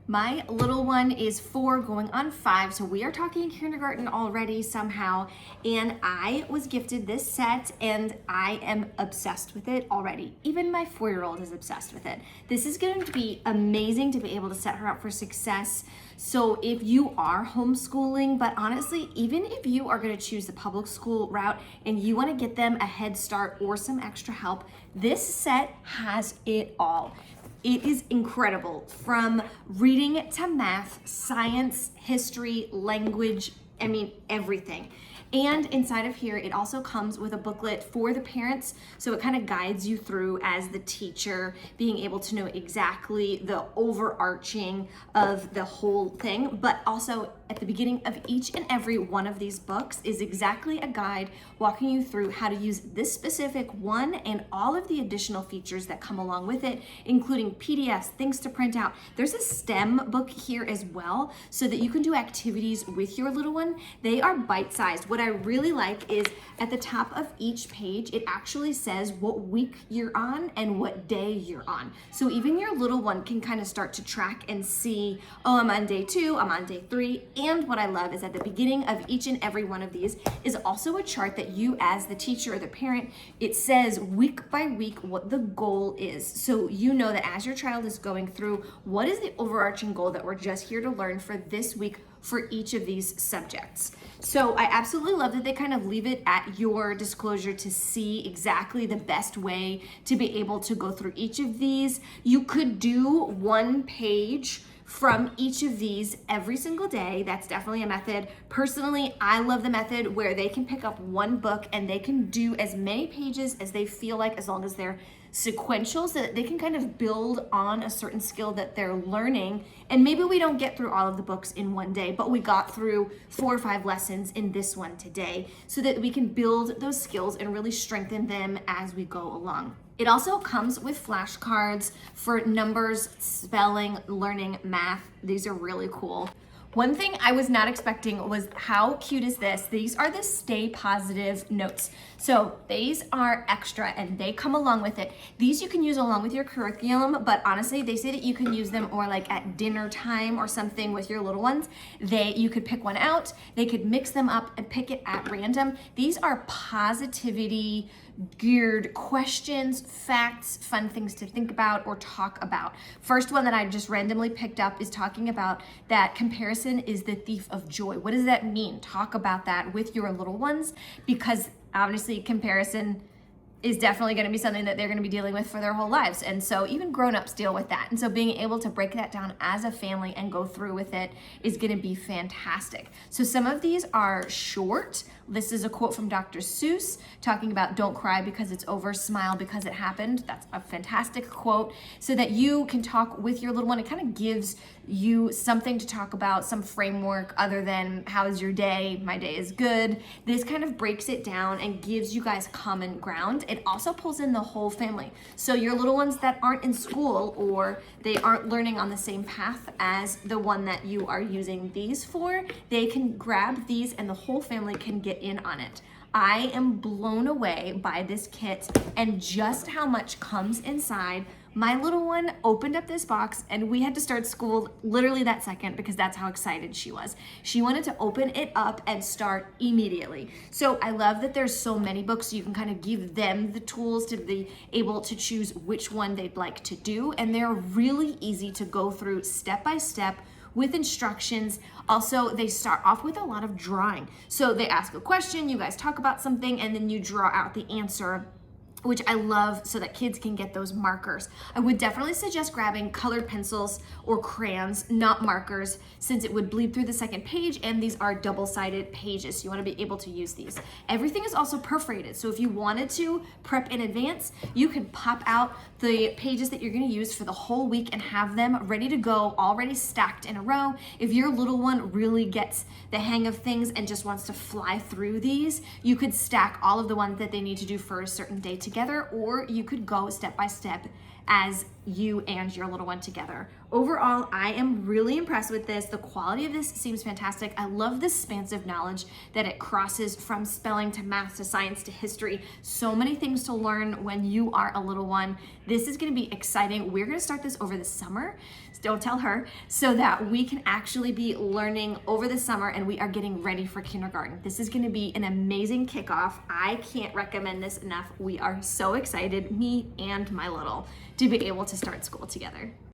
My little one is 4 going on 5, so we are talking kindergarten already somehow. And I was gifted this set and I am obsessed with it already. Even my 4-year-old is obsessed with it. This is going to be amazing to be able to set her up for success. So if you are homeschooling, but honestly, even if you are going to choose the public school route and you want to get them a head start or some extra help, this set has it all. It is incredible, from reading to math, science, history, language, everything. And inside of here, it also comes with a booklet for the parents. So it kind of guides you through as the teacher, being able to know exactly the overarching of the whole thing. But also at the beginning of each and every one of these books is exactly a guide walking you through how to use this specific one and all of the additional features that come along with it, including PDFs, things to print out. There's a STEM book here as well, so that you can do activities with your little one. They are bite-sized. What I really like is at the top of each page, it actually says what week you're on and what day you're on. So even your little one can kind of start to track and see, oh, I'm on day 2, I'm on day 3. And what I love is at the beginning of each and every one of these is also a chart that you, as the teacher or the parent, it says week by week what the goal is. So you know that as your child is going through, what is the overarching goal that we're just here to learn for this week for each of these subjects. So I absolutely love that they kind of leave it at your disclosure to see exactly the best way to be able to go through each of these. You could do one page from each of these every single day. That's definitely a method. Personally, I love the method where they can pick up one book and they can do as many pages as they feel like, as long as they're sequential, so that they can kind of build on a certain skill that they're learning. And maybe we don't get through all of the books in one day, but we got through 4 or 5 lessons in this one today, so that we can build those skills and really strengthen them as we go along. It also comes with flashcards for numbers, spelling, learning, math. These are really cool. One thing I was not expecting was how cute is this? These are the Stay Positive notes. So these are extra and they come along with it. These you can use along with your curriculum, but honestly, they say that you can use them or like at dinner time or something with your little ones. You could pick one out, they could mix them up and pick it at random. These are positivity geared questions, facts, fun things to think about or talk about. First one that I just randomly picked up is talking about that comparison is the thief of joy. What does that mean? Talk about that with your little ones, because obviously comparison is definitely going to be something that they're going to be dealing with for their whole lives. And so even grown-ups deal with that. And so being able to break that down as a family and go through with it is going to be fantastic. So some of these are short. This is a quote from Dr. Seuss talking about don't cry because it's over, smile because it happened. That's a fantastic quote, so that you can talk with your little one. It kind of gives you something to talk about, some framework other than how is your day? My day is good. This kind of breaks it down and gives you guys common ground. It also pulls in the whole family. So your little ones that aren't in school or they aren't learning on the same path as the one that you are using these for, they can grab these and the whole family can get in on it. I am blown away by this kit and just how much comes inside. My little one opened up this box and we had to start school literally that second because that's how excited she was. She wanted to open it up and start immediately. So I love that there's so many books, so you can kind of give them the tools to be able to choose which one they'd like to do. And they're really easy to go through step by step with instructions. Also, they start off with a lot of drawing. So they ask a question, you guys talk about something, and then you draw out the answer, which I love, so that kids can get those markers. I would definitely suggest grabbing colored pencils or crayons, not markers, since it would bleed through the second page, and these are double-sided pages, so you wanna be able to use these. Everything is also perforated, so if you wanted to prep in advance, you can pop out the pages that you're gonna use for the whole week and have them ready to go, already stacked in a row. If your little one really gets the hang of things and just wants to fly through these, you could stack all of the ones that they need to do for a certain day together, or you could go step by step as you and your little one together Overall, I am really impressed with this. The quality of this seems fantastic. I love the expansive knowledge that it crosses from spelling to math to science to history. So many things to learn when you are a little one. This is going to be exciting. We're going to start this over the summer. Don't tell her, so that we can actually be learning over the summer and we are getting ready for kindergarten. This is going to be an amazing kickoff. I can't recommend this enough. We are so excited, me and my little, to be able to start school together.